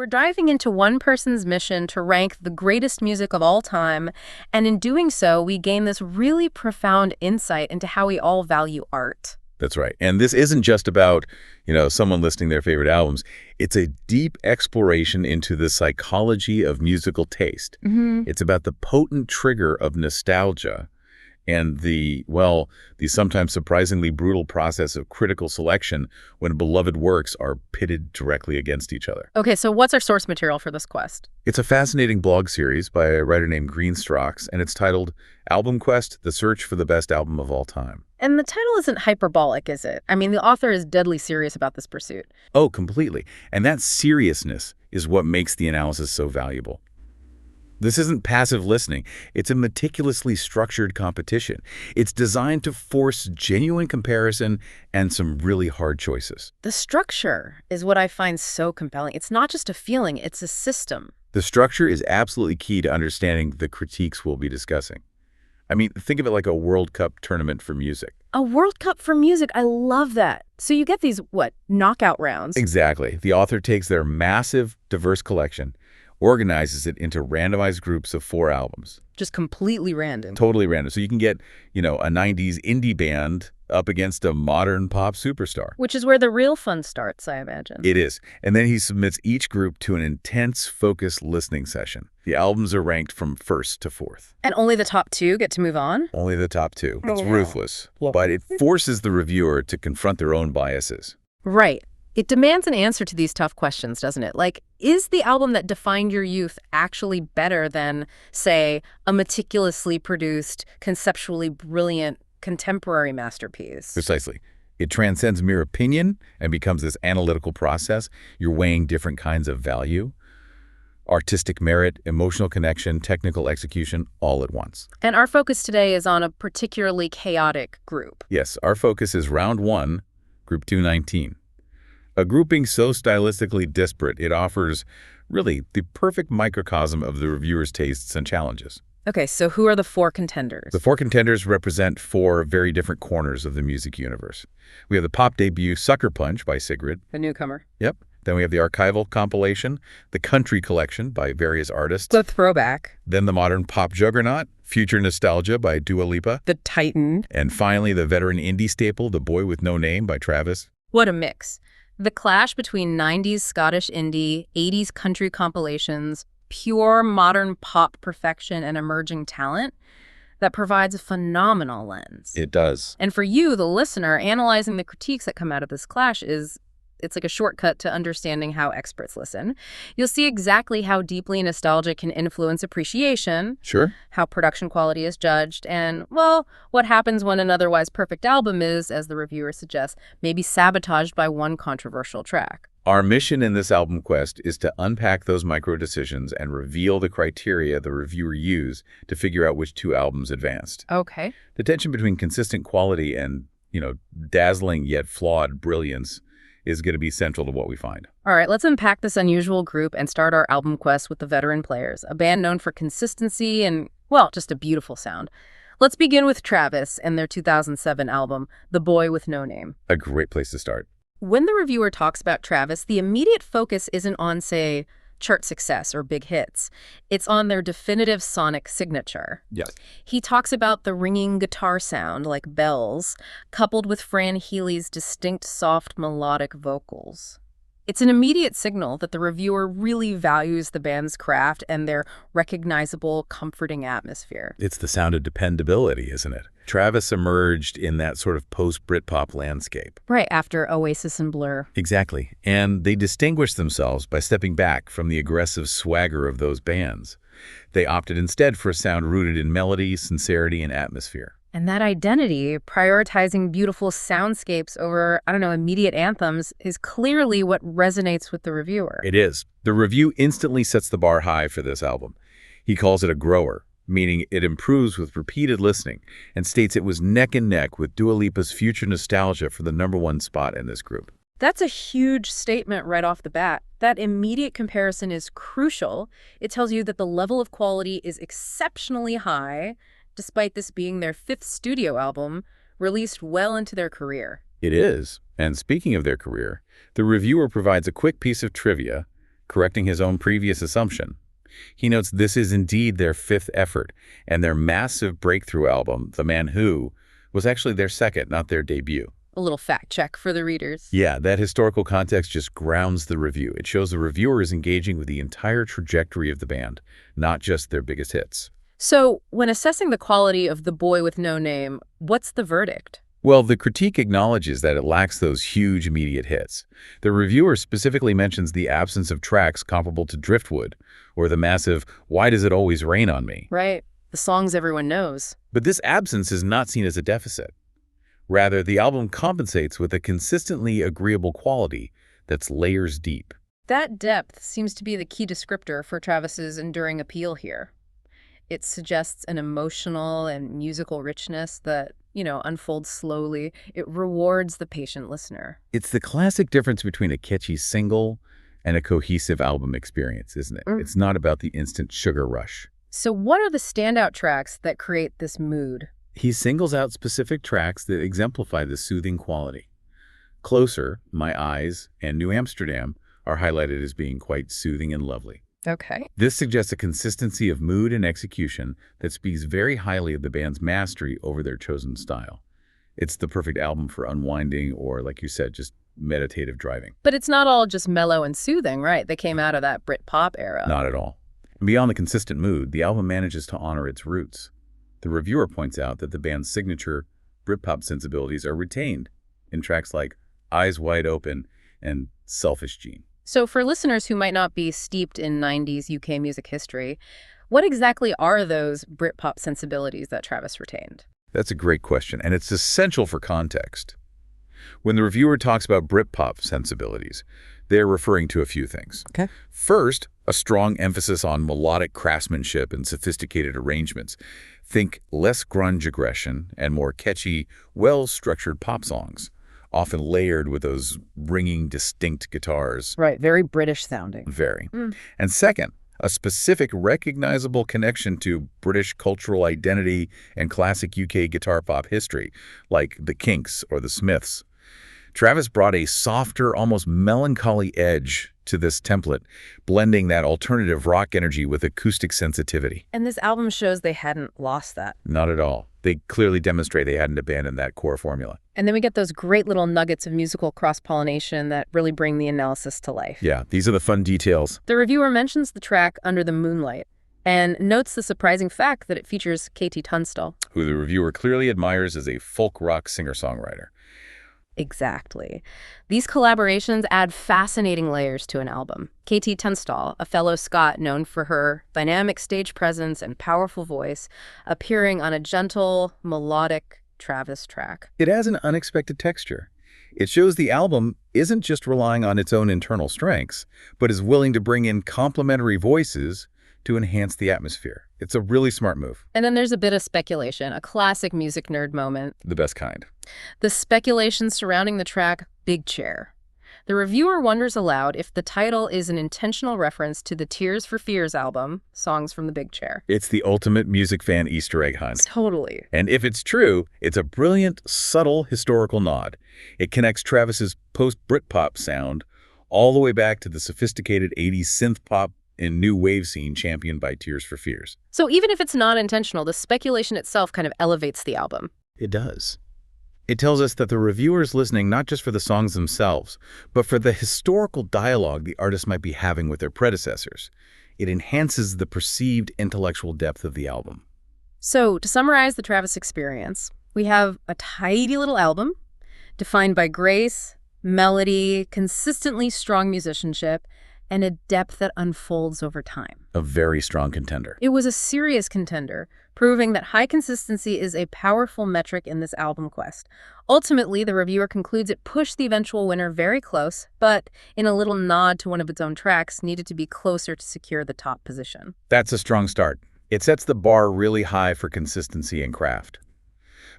we're diving into one person's mission to rank the greatest music of all time, and in doing so, we gain this really profound insight into how we all value art. That's right. And this isn't just about, someone listing their favorite albums. It's a deep exploration into the psychology of musical taste. It's about the potent trigger of nostalgia and the sometimes surprisingly brutal process of critical selection when beloved works are pitted directly against each other. Okay, so what's our source material for this quest? It's a fascinating blog series by a writer named Greenstrocks, and it's titled Album Quest: The Search for the Best Album of All Time. And the title isn't hyperbolic, is it? I mean, the author is deadly serious about this pursuit. Oh, completely. And that seriousness is what makes the analysis so valuable. This isn't passive listening. It's a meticulously structured competition. It's designed to force genuine comparison and some really hard choices. The structure is what I find so compelling. It's not just a feeling, it's a system. The structure is absolutely key to understanding the critiques we'll be discussing. I mean, think of it like a World Cup tournament for music. A World Cup for music. I love that. So you get these, knockout rounds? Exactly. The author takes their massive, diverse collection, organizes it into randomized groups of 4 albums. Just completely random. Totally random. So you can get, a 90s indie band up against a modern pop superstar. Which is where the real fun starts, I imagine. It is. And then he submits each group to an intense, focused listening session. The albums are ranked from first to fourth. And only the top 2 get to move on? Only the top 2. It's Oh, ruthless. wow. But it forces the reviewer to confront their own biases. Right. It demands an answer to these tough questions, doesn't it? Like, is the album that defined your youth actually better than, say, a meticulously produced, conceptually brilliant contemporary masterpiece? Precisely. It transcends mere opinion and becomes this analytical process. You're weighing different kinds of value, artistic merit, emotional connection, technical execution, all at once. And our focus today is on a particularly chaotic group. Yes, our focus is round 1, group 219. A grouping so stylistically disparate, it offers really the perfect microcosm of the reviewer's tastes and challenges. Okay, so who are the 4 contenders? The 4 contenders represent 4 very different corners of the music universe. We have the pop debut Sucker Punch by Sigrid. The newcomer. Yep. Then we have the archival compilation, the country collection by various artists. The throwback. Then the modern pop juggernaut, Future Nostalgia by Dua Lipa. The titan. And finally, the veteran indie staple, The Boy with No Name by Travis. What a mix. The clash between 90s Scottish indie, 80s country compilations, pure modern pop perfection, and emerging talent that provides a phenomenal lens. It does. And for you, the listener, analyzing the critiques that come out of this clash it's like a shortcut to understanding how experts listen. You'll see exactly how deeply nostalgia can influence appreciation. Sure. How production quality is judged, and, what happens when an otherwise perfect album is, as the reviewer suggests, maybe sabotaged by one controversial track. Our mission in this album quest is to unpack those micro decisions and reveal the criteria the reviewer used to figure out which 2 albums advanced. Okay. The tension between consistent quality and, dazzling yet flawed brilliance is going to be central to what we find. All right, let's unpack this unusual group and start our album quest with the Veteran Players, a band known for consistency and, just a beautiful sound. Let's begin with Travis and their 2007 album, The Boy with No Name. A great place to start. When the reviewer talks about Travis, the immediate focus isn't on, say, chart success or big hits. It's on their definitive sonic signature. Yes. He talks about the ringing guitar sound, like bells, coupled with Fran Healy's distinct soft melodic vocals. It's an immediate signal that the reviewer really values the band's craft and their recognizable, comforting atmosphere. It's the sound of dependability, isn't it? Travis emerged in that sort of post-Britpop landscape. Right, after Oasis and Blur. Exactly. And they distinguished themselves by stepping back from the aggressive swagger of those bands. They opted instead for a sound rooted in melody, sincerity, and atmosphere. And that identity, prioritizing beautiful soundscapes over, immediate anthems, is clearly what resonates with the reviewer. It is. The review instantly sets the bar high for this album. He calls it a grower, meaning it improves with repeated listening, and states it was neck and neck with Dua Lipa's Future Nostalgia for the #1 spot in this group. That's a huge statement right off the bat. That immediate comparison is crucial. It tells you that the level of quality is exceptionally high, despite this being their 5th studio album, released well into their career. It is. And speaking of their career, the reviewer provides a quick piece of trivia. correcting his own previous assumption. He notes this is indeed their fifth effort, and their massive breakthrough album, The Man Who, was actually their second, not their debut. A little fact check for the readers. Yeah, that historical context just grounds the review. It shows the reviewer is engaging with the entire trajectory of the band, not just their biggest hits. So, when assessing the quality of The Boy with No Name, what's the verdict? Well, the critique acknowledges that it lacks those huge immediate hits. The reviewer specifically mentions the absence of tracks comparable to Driftwood, or the massive "Why Does It Always Rain on Me?" Right. The songs everyone knows. But this absence is not seen as a deficit. Rather, the album compensates with a consistently agreeable quality that's layers deep. That depth seems to be the key descriptor for Travis's enduring appeal here. It suggests an emotional and musical richness that, unfolds slowly. It rewards the patient listener. It's the classic difference between a catchy single and a cohesive album experience, isn't it? It's not about the instant sugar rush. So what are the standout tracks that create this mood? He singles out specific tracks that exemplify the soothing quality. Closer, My Eyes, and New Amsterdam are highlighted as being quite soothing and lovely. Okay. This suggests a consistency of mood and execution that speaks very highly of the band's mastery over their chosen style. It's the perfect album for unwinding or, like you said, just meditative driving. But it's not all just mellow and soothing, right? They came out of that Brit-pop era. Not at all. And beyond the consistent mood, the album manages to honor its roots. The reviewer points out that the band's signature Britpop sensibilities are retained in tracks like Eyes Wide Open and Selfish Gene. So for listeners who might not be steeped in 90s UK music history, what exactly are those Britpop sensibilities that Travis retained? That's a great question, and it's essential for context. When the reviewer talks about Britpop sensibilities, they're referring to a few things. Okay. First, a strong emphasis on melodic craftsmanship and sophisticated arrangements. Think less grunge aggression and more catchy, well-structured pop songs, often layered with those ringing, distinct guitars. Right, very British sounding. Very. And second, a specific recognizable connection to British cultural identity and classic UK guitar pop history, like the Kinks or the Smiths. Travis brought a softer, almost melancholy edge to this template, blending that alternative rock energy with acoustic sensitivity. And this album shows they hadn't lost that. Not at all. They clearly demonstrate they hadn't abandoned that core formula. And then we get those great little nuggets of musical cross-pollination that really bring the analysis to life. Yeah, these are the fun details. The reviewer mentions the track Under the Moonlight and notes the surprising fact that it features KT Tunstall, who the reviewer clearly admires as a folk rock singer-songwriter. Exactly. These collaborations add fascinating layers to an album. KT Tunstall, a fellow Scot known for her dynamic stage presence and powerful voice, appearing on a gentle, melodic Travis track. It has an unexpected texture. It shows the album isn't just relying on its own internal strengths, but is willing to bring in complementary voices to enhance the atmosphere. It's a really smart move. And then there's a bit of speculation, a classic music nerd moment. The best kind. The speculation surrounding the track Big Chair. The reviewer wonders aloud if the title is an intentional reference to the Tears for Fears album, Songs from the Big Chair. It's the ultimate music fan Easter egg hunt. Totally. And if it's true, it's a brilliant, subtle historical nod. It connects Travis's post-Britpop sound all the way back to the sophisticated 80s synth pop and new wave scene championed by Tears for Fears. So even if it's not intentional, the speculation itself kind of elevates the album. It does. It tells us that the reviewer is listening not just for the songs themselves, but for the historical dialogue the artist might be having with their predecessors. It enhances the perceived intellectual depth of the album. So to summarize the Travis experience, we have a tidy little album defined by grace, melody, consistently strong musicianship, and a depth that unfolds over time. A very strong contender. It was a serious contender, proving that high consistency is a powerful metric in this album quest. Ultimately, the reviewer concludes it pushed the eventual winner very close, but in a little nod to one of its own tracks, needed to be closer to secure the top position. That's a strong start. It sets the bar really high for consistency and craft.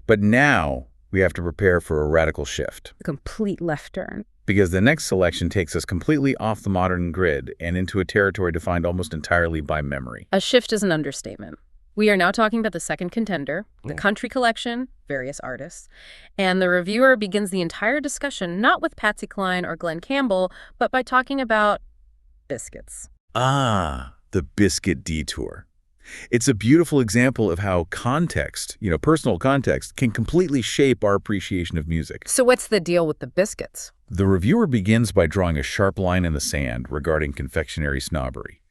But now we have to prepare for a radical shift. A complete left turn. Because the next selection takes us completely off the modern grid and into a territory defined almost entirely by memory. A shift is an understatement. We are now talking about the second contender, the country collection, various artists, and the reviewer begins the entire discussion not with Patsy Cline or Glenn Campbell, but by talking about biscuits. Ah, the biscuit detour. It's a beautiful example of how context, personal context, can completely shape our appreciation of music. So what's the deal with the biscuits? The reviewer begins by drawing a sharp line in the sand regarding confectionery snobbery.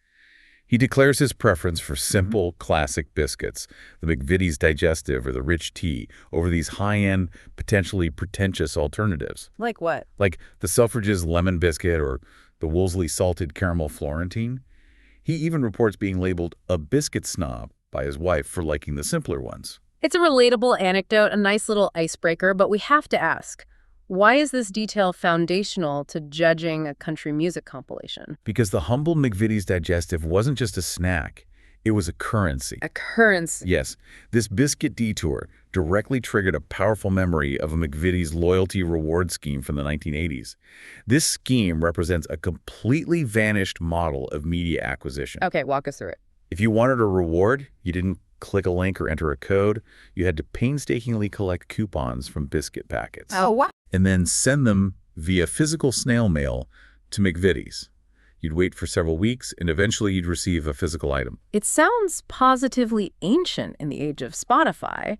He declares his preference for simple, classic biscuits, the McVitie's Digestive or the Rich Tea, over these high-end, potentially pretentious alternatives. Like what? Like the Selfridges Lemon Biscuit or the Wolseley Salted Caramel Florentine. He even reports being labeled a biscuit snob by his wife for liking the simpler ones. It's a relatable anecdote, a nice little icebreaker, but we have to ask, why is this detail foundational to judging a country music compilation? Because the humble McVitie's Digestive wasn't just a snack, it was a currency. A currency. Yes, this biscuit detour directly triggered a powerful memory of a McVitie's loyalty reward scheme from the 1980s. This scheme represents a completely vanished model of media acquisition. Okay, walk us through it. If you wanted a reward, you didn't click a link or enter a code. You had to painstakingly collect coupons from biscuit packets. Oh, what? And then send them via physical snail mail to McVitie's. You'd wait for several weeks, and eventually you'd receive a physical item. It sounds positively ancient in the age of Spotify,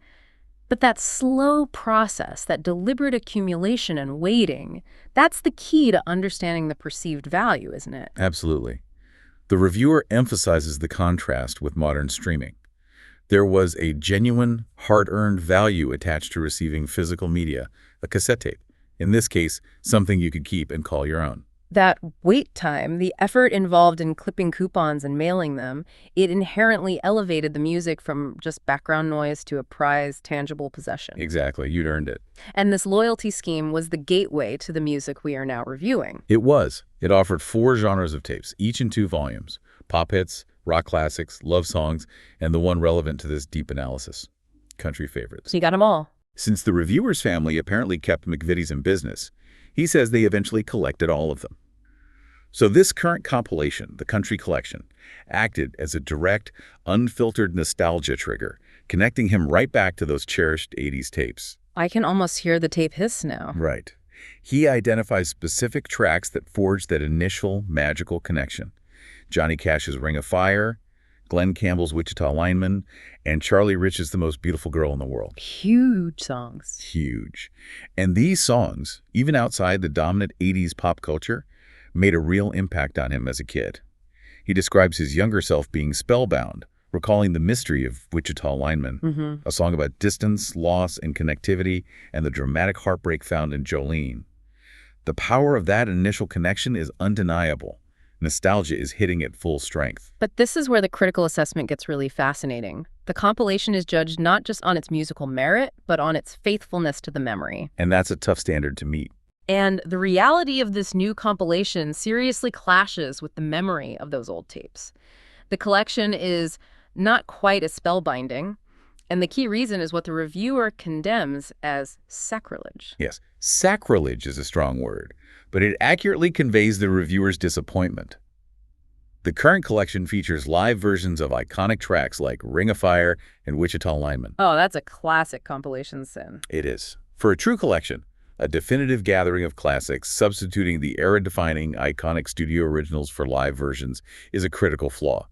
but that slow process, that deliberate accumulation and waiting, that's the key to understanding the perceived value, isn't it? Absolutely. The reviewer emphasizes the contrast with modern streaming. There was a genuine, hard-earned value attached to receiving physical media, a cassette tape. In this case, something you could keep and call your own. That wait time, the effort involved in clipping coupons and mailing them, it inherently elevated the music from just background noise to a prized, tangible possession. Exactly, you'd earned it. And this loyalty scheme was the gateway to the music we are now reviewing. It was. It offered 4 genres of tapes, each in 2 volumes: pop hits, rock classics, love songs, and the one relevant to this deep analysis: country favorites. You got them all. Since the reviewer's family apparently kept McVitie's in business, he says they eventually collected all of them. So this current compilation, the Country Collection, acted as a direct, unfiltered nostalgia trigger, connecting him right back to those cherished 80s tapes. I can almost hear the tape hiss now. Right. He identifies specific tracks that forged that initial magical connection: Johnny Cash's Ring of Fire, Glenn Campbell's Wichita Lineman, and Charlie Rich's The Most Beautiful Girl in the World. Huge songs. Huge. And these songs, even outside the dominant 80s pop culture, made a real impact on him as a kid. He describes his younger self being spellbound, recalling the mystery of Wichita Lineman, a song about distance, loss, and connectivity, and the dramatic heartbreak found in Jolene. The power of that initial connection is undeniable. Nostalgia is hitting at full strength. But this is where the critical assessment gets really fascinating. The compilation is judged not just on its musical merit, but on its faithfulness to the memory. And that's a tough standard to meet. And the reality of this new compilation seriously clashes with the memory of those old tapes. The collection is not quite as spellbinding, and the key reason is what the reviewer condemns as sacrilege. Yes, sacrilege is a strong word, but it accurately conveys the reviewer's disappointment. The current collection features live versions of iconic tracks like Ring of Fire and Wichita Lineman. Oh, that's a classic compilation sin. It is. For a true collection, a definitive gathering of classics substituting the era-defining iconic studio originals for live versions is a critical flaw.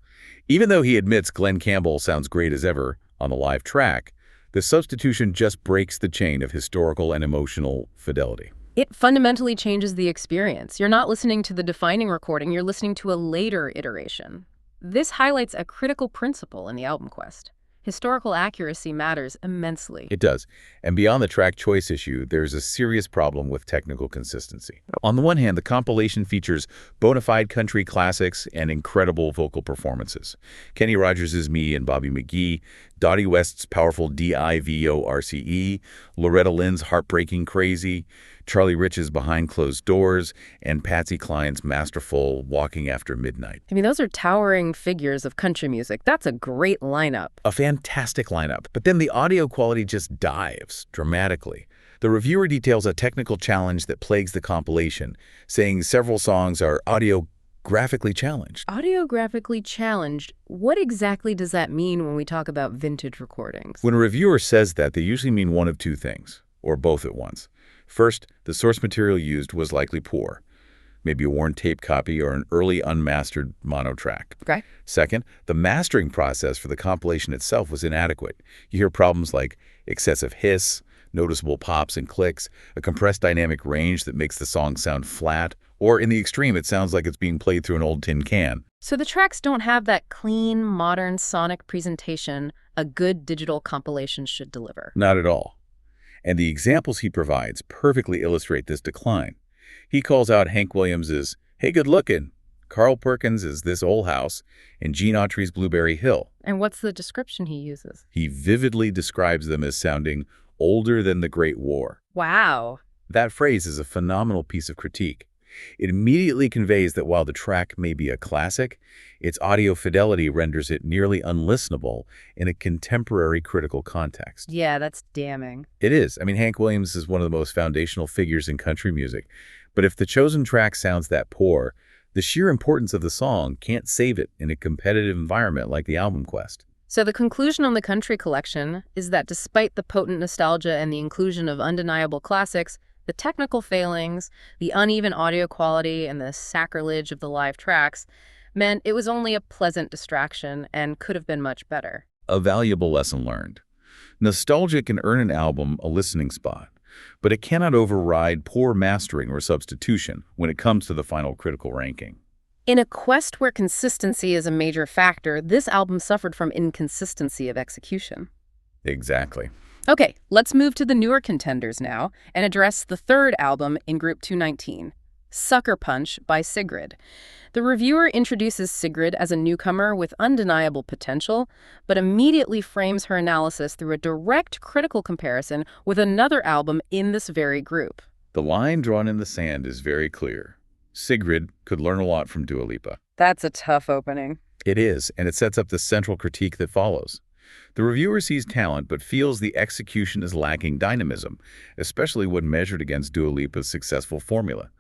Even though he admits Glenn Campbell sounds great as ever on the live track, the substitution just breaks the chain of historical and emotional fidelity. It fundamentally changes the experience. You're not listening to the defining recording, you're listening to a later iteration. This highlights a critical principle in the album quest. Historical accuracy matters immensely. It does. And beyond the track choice issue, there's a serious problem with technical consistency. On the one hand, the compilation features bona fide country classics and incredible vocal performances. Kenny Rogers' Me and Bobby McGee, Dottie West's powerful D-I-V-O-R-C-E, Loretta Lynn's Heartbreaking Crazy, Charlie Rich's Behind Closed Doors, and Patsy Cline's masterful Walking After Midnight. I mean, those are towering figures of country music. That's a great lineup. A fantastic lineup. But then the audio quality just dives dramatically. The reviewer details a technical challenge that plagues the compilation, saying several songs are audio-graphically challenged. Audio-graphically challenged? What exactly does that mean when we talk about vintage recordings? When a reviewer says that, they usually mean one of two things, or both at once. First, the source material used was likely poor. maybe a worn tape copy or an early unmastered mono track. Okay. Second, the mastering process for the compilation itself was inadequate. You hear problems like excessive hiss, noticeable pops and clicks, a compressed dynamic range that makes the song sound flat, or in the extreme, it sounds like it's being played through an old tin can. So the tracks don't have that clean, modern sonic presentation a good digital compilation should deliver. Not at all. And the examples he provides perfectly illustrate this decline. He calls out Hank Williams' "Hey Good Lookin'," Carl Perkins' "This Old House," and Gene Autry's "Blueberry Hill." And what's the description he uses? He vividly describes them as sounding older than the Great War. Wow. That phrase is a phenomenal piece of critique. It immediately conveys that while the track may be a classic, its audio fidelity renders it nearly unlistenable in a contemporary critical context. Yeah, that's damning. It is. I mean, Hank Williams is one of the most foundational figures in country music. But if the chosen track sounds that poor, the sheer importance of the song can't save it in a competitive environment like the album quest. So the conclusion on the country collection is that despite the potent nostalgia and the inclusion of undeniable classics, the technical failings, the uneven audio quality, and the sacrilege of the live tracks meant it was only a pleasant distraction and could have been much better. A valuable lesson learned. Nostalgia can earn an album a listening spot, but it cannot override poor mastering or substitution when it comes to the final critical ranking. In a quest where consistency is a major factor, this album suffered from inconsistency of execution. Exactly. Okay, let's move to the newer contenders now and address the third album in Group 219, Sucker Punch by Sigrid. The reviewer introduces Sigrid as a newcomer with undeniable potential, but immediately frames her analysis through a direct critical comparison with another album in this very group. The line drawn in the sand is very clear. Sigrid could learn a lot from Dua Lipa. That's a tough opening. It is, and it sets up the central critique that follows. The reviewer sees talent but feels the execution is lacking dynamism, especially when measured against Dua Lipa's successful formula.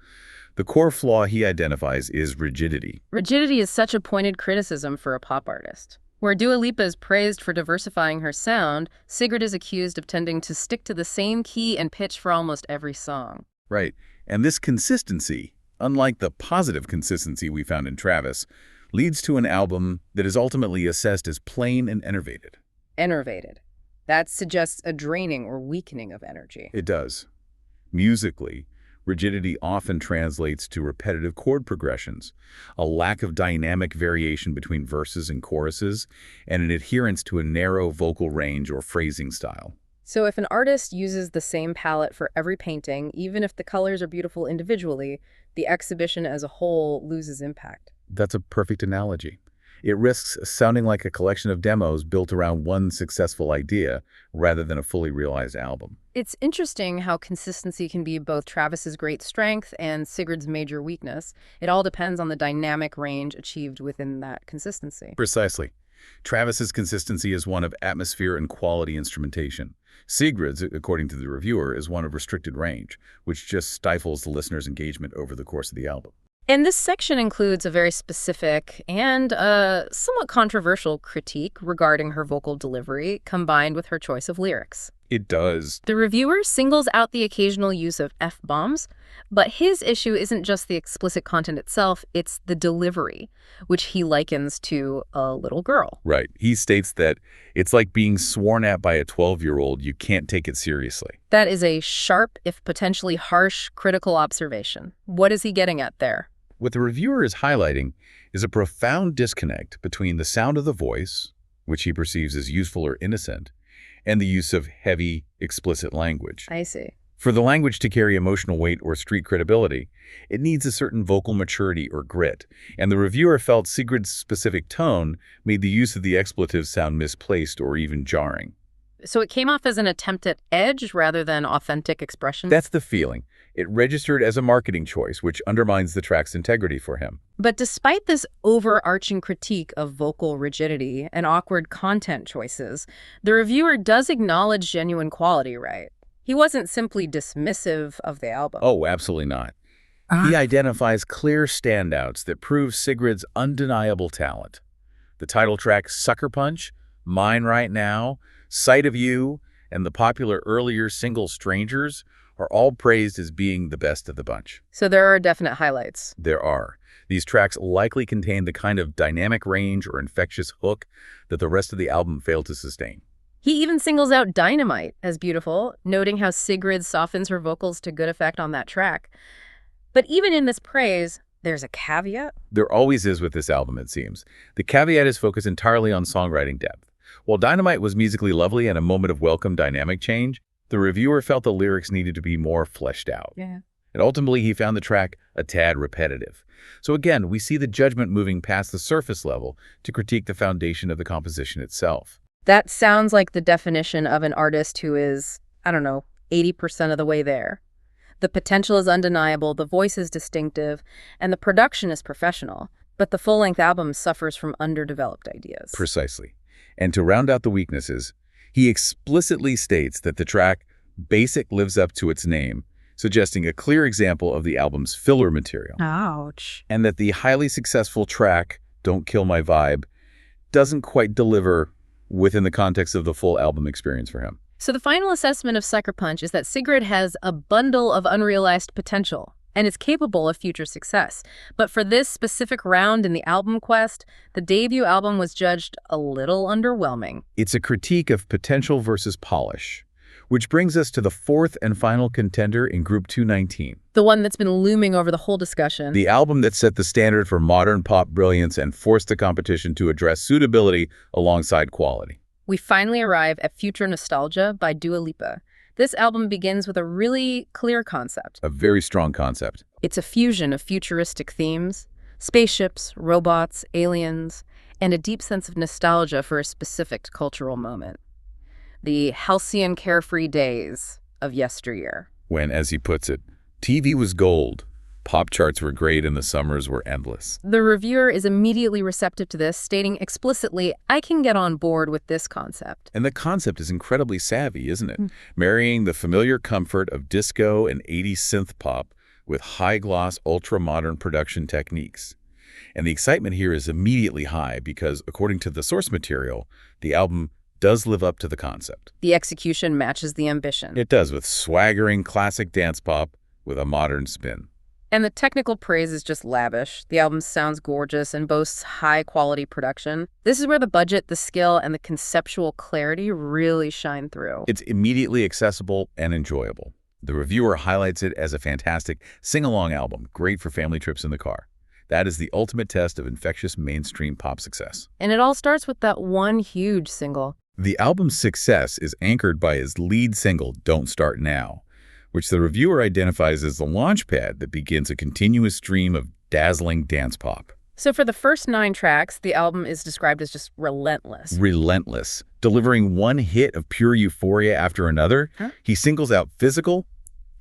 The core flaw he identifies is rigidity. Rigidity is such a pointed criticism for a pop artist. Where Dua Lipa is praised for diversifying her sound, Sigrid is accused of tending to stick to the same key and pitch for almost every song. Right, and this consistency, unlike the positive consistency we found in Travis, leads to an album that is ultimately assessed as plain and enervated. Enervated. That suggests a draining or weakening of energy. It does. Musically, rigidity often translates to repetitive chord progressions, a lack of dynamic variation between verses and choruses, and an adherence to a narrow vocal range or phrasing style. So if an artist uses the same palette for every painting, even if the colors are beautiful individually, the exhibition as a whole loses impact. That's a perfect analogy. It risks sounding like a collection of demos built around one successful idea rather than a fully realized album. It's interesting how consistency can be both Travis's great strength and Sigrid's major weakness. It all depends on the dynamic range achieved within that consistency. Precisely. Travis's consistency is one of atmosphere and quality instrumentation. Sigrid's, according to the reviewer, is one of restricted range, which just stifles the listener's engagement over the course of the album. And this section includes a very specific and somewhat controversial critique regarding her vocal delivery, combined with her choice of lyrics. It does. The reviewer singles out the occasional use of F-bombs, but his issue isn't just the explicit content itself, it's the delivery, which he likens to a little girl. Right. He states that it's like being sworn at by a 12-year-old. You can't take it seriously. That is a sharp, if potentially harsh, critical observation. What is he getting at there? What the reviewer is highlighting is a profound disconnect between the sound of the voice, which he perceives as useful or innocent, and the use of heavy, explicit language. I see. For the language to carry emotional weight or street credibility, it needs a certain vocal maturity or grit, and the reviewer felt Sigrid's specific tone made the use of the expletives sound misplaced or even jarring. So it came off as an attempt at edge rather than authentic expression? That's the feeling. It registered as a marketing choice, which undermines the track's integrity for him. But despite this overarching critique of vocal rigidity and awkward content choices, the reviewer does acknowledge genuine quality, right? He wasn't simply dismissive of the album. Oh, absolutely not. He identifies clear standouts that prove Sigrid's undeniable talent. The title track Sucker Punch, Mine Right Now, Sight of You, and the popular earlier single Strangers are all praised as being the best of the bunch. So there are definite highlights. There are. These tracks likely contain the kind of dynamic range or infectious hook that the rest of the album failed to sustain. He even singles out Dynamite as beautiful, noting how Sigrid softens her vocals to good effect on that track. But even in this praise, there's a caveat. There always is with this album, it seems. The caveat is focused entirely on songwriting depth. While Dynamite was musically lovely and a moment of welcome dynamic change, the reviewer felt the lyrics needed to be more fleshed out. Yeah. And ultimately, he found the track a tad repetitive. So again, we see the judgment moving past the surface level to critique the foundation of the composition itself. That sounds like the definition of an artist who is, 80% of the way there. The potential is undeniable, the voice is distinctive, and the production is professional. But the full-length album suffers from underdeveloped ideas. Precisely. And to round out the weaknesses, he explicitly states that the track Basic lives up to its name, suggesting a clear example of the album's filler material. Ouch. And that the highly successful track Don't Kill My Vibe doesn't quite deliver within the context of the full album experience for him. So the final assessment of Sucker Punch is that Sigrid has a bundle of unrealized potential and is capable of future success. But for this specific round in the album quest, the debut album was judged a little underwhelming. It's a critique of potential versus polish, which brings us to the fourth and final contender in Group 219. The one that's been looming over the whole discussion. The album that set the standard for modern pop brilliance and forced the competition to address suitability alongside quality. We finally arrive at Future Nostalgia by Dua Lipa. This album begins with a really clear concept. A very strong concept. It's a fusion of futuristic themes, spaceships, robots, aliens, and a deep sense of nostalgia for a specific cultural moment. The halcyon carefree days of yesteryear. When, as he puts it, TV was gold, pop charts were great, and the summers were endless. The reviewer is immediately receptive to this, stating explicitly, I can get on board with this concept. And the concept is incredibly savvy, isn't it? Marrying the familiar comfort of disco and 80s synth pop with high-gloss, ultra-modern production techniques. And the excitement here is immediately high because, according to the source material, the album does live up to the concept. The execution matches the ambition. It does, with swaggering classic dance pop with a modern spin. And the technical praise is just lavish. The album sounds gorgeous and boasts high-quality production. This is where the budget, the skill, and the conceptual clarity really shine through. It's immediately accessible and enjoyable. The reviewer highlights it as a fantastic sing-along album, great for family trips in the car. That is the ultimate test of infectious mainstream pop success. And it all starts with that one huge single. The album's success is anchored by his lead single, Don't Start Now, which the reviewer identifies as the launchpad that begins a continuous stream of dazzling dance pop. So for the first 9 tracks, the album is described as just relentless. Relentless. Delivering one hit of pure euphoria after another, he singles out Physical,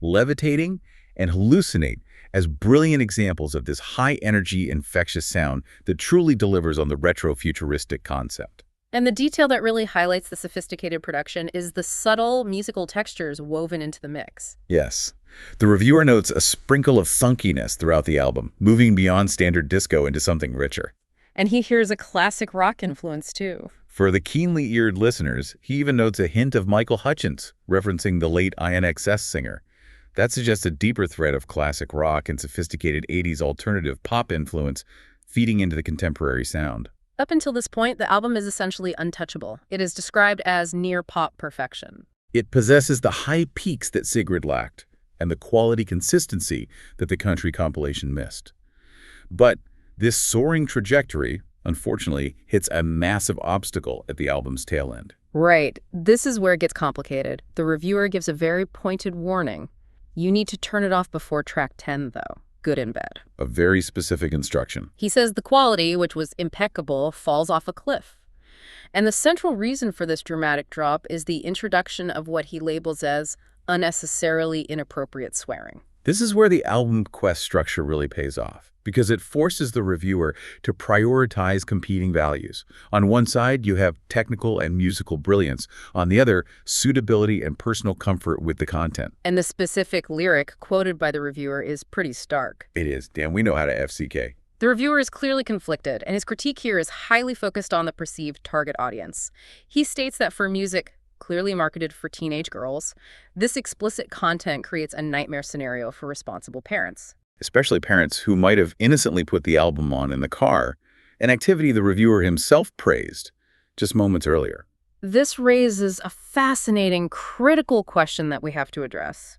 Levitating, and Hallucinate as brilliant examples of this high-energy, infectious sound that truly delivers on the retro-futuristic concept. And the detail that really highlights the sophisticated production is the subtle musical textures woven into the mix. Yes. The reviewer notes a sprinkle of funkiness throughout the album, moving beyond standard disco into something richer. And he hears a classic rock influence, too. For the keenly eared listeners, he even notes a hint of Michael Hutchence, referencing the late INXS singer. That suggests a deeper thread of classic rock and sophisticated 80s alternative pop influence feeding into the contemporary sound. Up until this point, the album is essentially untouchable. It is described as near pop perfection. It possesses the high peaks that Sigrid lacked and the quality consistency that the country compilation missed. But this soaring trajectory, unfortunately, hits a massive obstacle at the album's tail end. Right. This is where it gets complicated. The reviewer gives a very pointed warning. You need to turn it off before track 10, though. Good in bed. A very specific instruction. He says the quality, which was impeccable, falls off a cliff. And the central reason for this dramatic drop is the introduction of what he labels as unnecessarily inappropriate swearing. This is where the album quest structure really pays off, because it forces the reviewer to prioritize competing values. On one side, you have technical and musical brilliance. On the other, suitability and personal comfort with the content. And the specific lyric quoted by the reviewer is pretty stark. It is. Damn, we know how to FCK. The reviewer is clearly conflicted, and his critique here is highly focused on the perceived target audience. He states that for music, clearly marketed for teenage girls. This explicit content creates a nightmare scenario for responsible parents. Especially parents who might have innocently put the album on in the car, an activity the reviewer himself praised just moments earlier. This raises a fascinating, critical question that we have to address.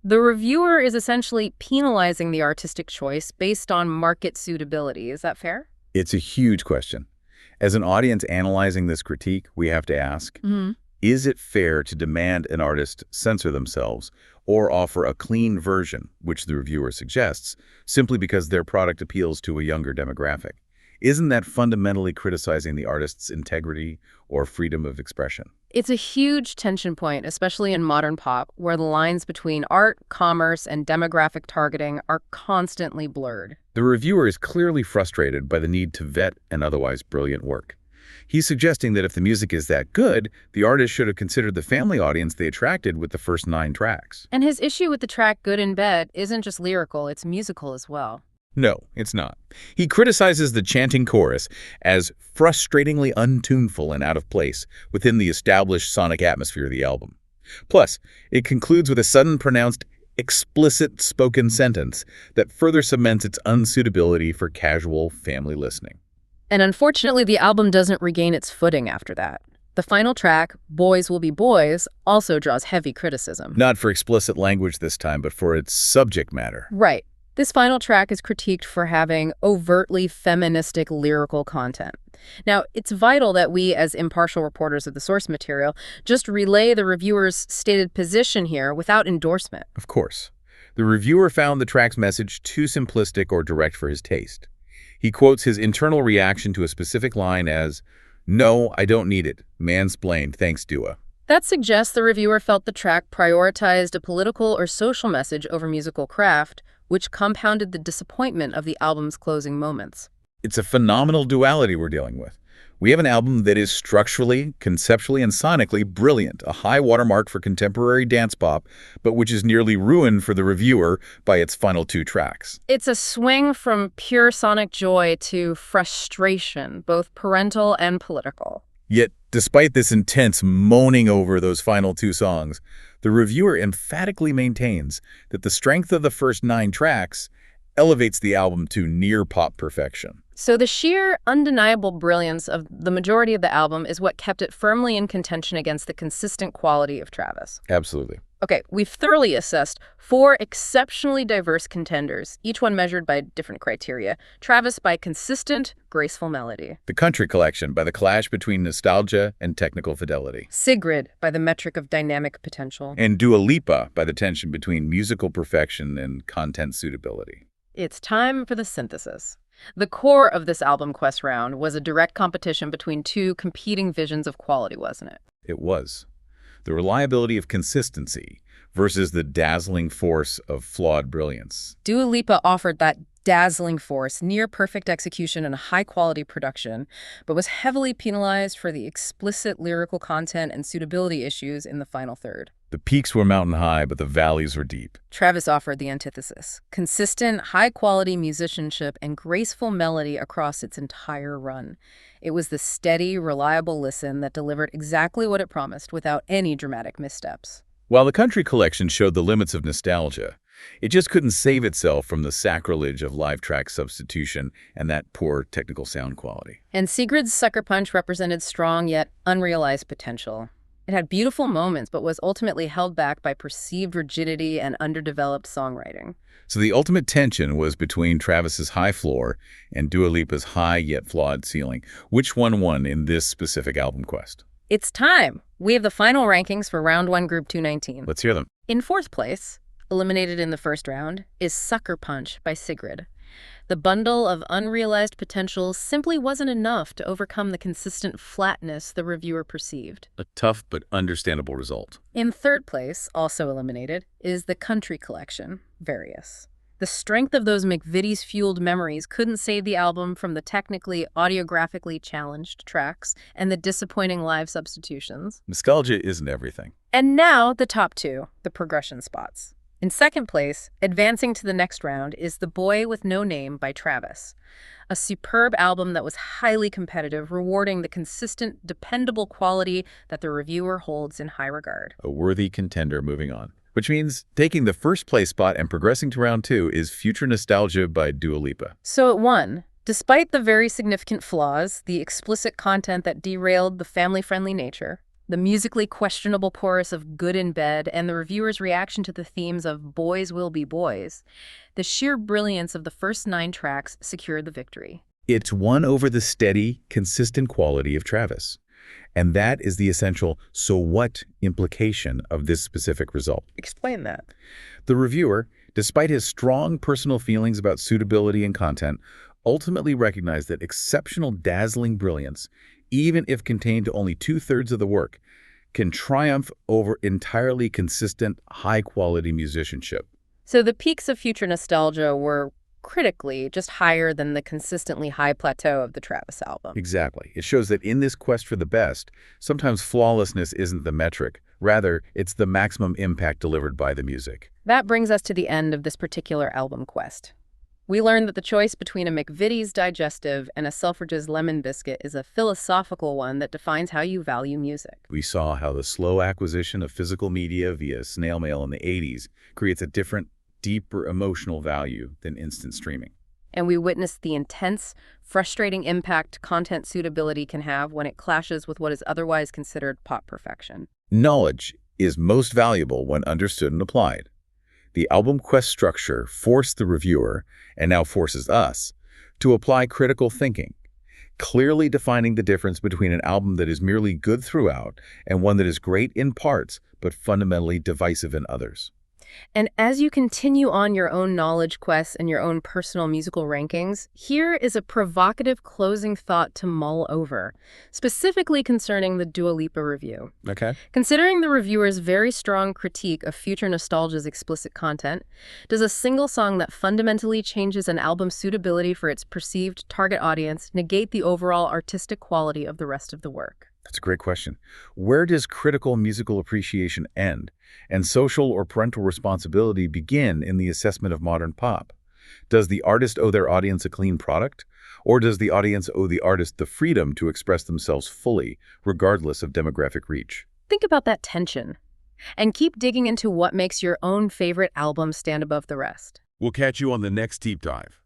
The reviewer is essentially penalizing the artistic choice based on market suitability. Is that fair? It's a huge question. As an audience analyzing this critique, we have to ask, is it fair to demand an artist censor themselves or offer a clean version, which the reviewer suggests, simply because their product appeals to a younger demographic? Isn't that fundamentally criticizing the artist's integrity or freedom of expression? It's a huge tension point, especially in modern pop, where the lines between art, commerce, and demographic targeting are constantly blurred. The reviewer is clearly frustrated by the need to vet an otherwise brilliant work. He's suggesting that if the music is that good, the artist should have considered the family audience they attracted with the first 9 tracks. And his issue with the track Good in Bed isn't just lyrical, it's musical as well. No, it's not. He criticizes the chanting chorus as frustratingly untuneful and out of place within the established sonic atmosphere of the album. Plus, it concludes with a sudden pronounced, explicit spoken sentence that further cements its unsuitability for casual family listening. And unfortunately, the album doesn't regain its footing after that. The final track, Boys Will Be Boys, also draws heavy criticism. Not for explicit language this time, but for its subject matter. Right. This final track is critiqued for having overtly feministic lyrical content. Now, it's vital that we, as impartial reporters of the source material, just relay the reviewer's stated position here without endorsement. Of course. The reviewer found the track's message too simplistic or direct for his taste. He quotes his internal reaction to a specific line as, "No, I don't need it. Mansplained, thanks, Dua." That suggests the reviewer felt the track prioritized a political or social message over musical craft, which compounded the disappointment of the album's closing moments. It's a phenomenal duality we're dealing with. We have an album that is structurally, conceptually, and sonically brilliant, a high watermark for contemporary dance pop, but which is nearly ruined for the reviewer by its final 2 tracks. It's a swing from pure sonic joy to frustration, both parental and political. Yet, despite this intense moaning over those final 2 songs, the reviewer emphatically maintains that the strength of the first 9 tracks elevates the album to near pop perfection. So the sheer, undeniable brilliance of the majority of the album is what kept it firmly in contention against the consistent quality of Travis. Absolutely. Okay, we've thoroughly assessed 4 exceptionally diverse contenders, each one measured by different criteria. Travis by consistent, graceful melody. The Country Collection by the clash between nostalgia and technical fidelity. Sigrid by the metric of dynamic potential. And Dua Lipa by the tension between musical perfection and content suitability. It's time for the synthesis. The core of this album quest round was a direct competition between 2 competing visions of quality, wasn't it? It was. The reliability of consistency versus the dazzling force of flawed brilliance. Dua Lipa offered that dazzling force, near-perfect execution, and high-quality production, but was heavily penalized for the explicit lyrical content and suitability issues in the final third. The peaks were mountain high, but the valleys were deep. Travis offered the antithesis: consistent, high-quality musicianship and graceful melody across its entire run. It was the steady, reliable listen that delivered exactly what it promised without any dramatic missteps. While the Country Collection showed the limits of nostalgia, it just couldn't save itself from the sacrilege of live track substitution and that poor technical sound quality. And Sigrid's Sucker Punch represented strong yet unrealized potential. It had beautiful moments, but was ultimately held back by perceived rigidity and underdeveloped songwriting. So the ultimate tension was between Travis's high floor and Dua Lipa's high yet flawed ceiling. Which one won in this specific album quest? It's time! We have the final rankings for Round 1, Group 219. Let's hear them. In 4th place, eliminated in the first round, is Sucker Punch by Sigrid. The bundle of unrealized potential simply wasn't enough to overcome the consistent flatness the reviewer perceived. A tough but understandable result. In 3rd place, also eliminated, is the Country Collection, Various. The strength of those McVitie's-fueled memories couldn't save the album from the technically, audiographically challenged tracks and the disappointing live substitutions. Nostalgia isn't everything. And now, the top 2, the progression spots. In second place, advancing to the next round, is The Boy with No Name by Travis, a superb album that was highly competitive, rewarding the consistent, dependable quality that the reviewer holds in high regard. A worthy contender moving on. Which means taking the first place spot and progressing to round 2 is Future Nostalgia by Dua Lipa. So it won. Despite the very significant flaws, the explicit content that derailed the family-friendly nature, the musically questionable chorus of Good in Bed, and the reviewer's reaction to the themes of Boys Will Be Boys, the sheer brilliance of the first 9 tracks secured the victory. It's won over the steady, consistent quality of Travis. And that is the essential "so what" implication of this specific result. Explain that. The reviewer, despite his strong personal feelings about suitability and content, ultimately recognized that exceptional, dazzling brilliance, even if contained to only 2/3 of the work, can triumph over entirely consistent, high-quality musicianship. So the peaks of Future Nostalgia were critically just higher than the consistently high plateau of the Travis album. Exactly. It shows that in this quest for the best, sometimes flawlessness isn't the metric. Rather, it's the maximum impact delivered by the music. That brings us to the end of this particular album quest. We learned that the choice between a McVitie's Digestive and a Selfridge's Lemon Biscuit is a philosophical one that defines how you value music. We saw how the slow acquisition of physical media via snail mail in the 80s creates a different, deeper emotional value than instant streaming. And we witnessed the intense, frustrating impact content suitability can have when it clashes with what is otherwise considered pop perfection. Knowledge is most valuable when understood and applied. The album quest structure forced the reviewer, and now forces us, to apply critical thinking, clearly defining the difference between an album that is merely good throughout and one that is great in parts but fundamentally divisive in others. And as you continue on your own knowledge quests and your own personal musical rankings, here is a provocative closing thought to mull over, specifically concerning the Dua Lipa review. Okay. Considering the reviewer's very strong critique of Future Nostalgia's explicit content, does a single song that fundamentally changes an album's suitability for its perceived target audience negate the overall artistic quality of the rest of the work? That's a great question. Where does critical musical appreciation end and social or parental responsibility begin in the assessment of modern pop? Does the artist owe their audience a clean product? Or does the audience owe the artist the freedom to express themselves fully, regardless of demographic reach? Think about that tension, and keep digging into what makes your own favorite album stand above the rest. We'll catch you on the next Deep Dive.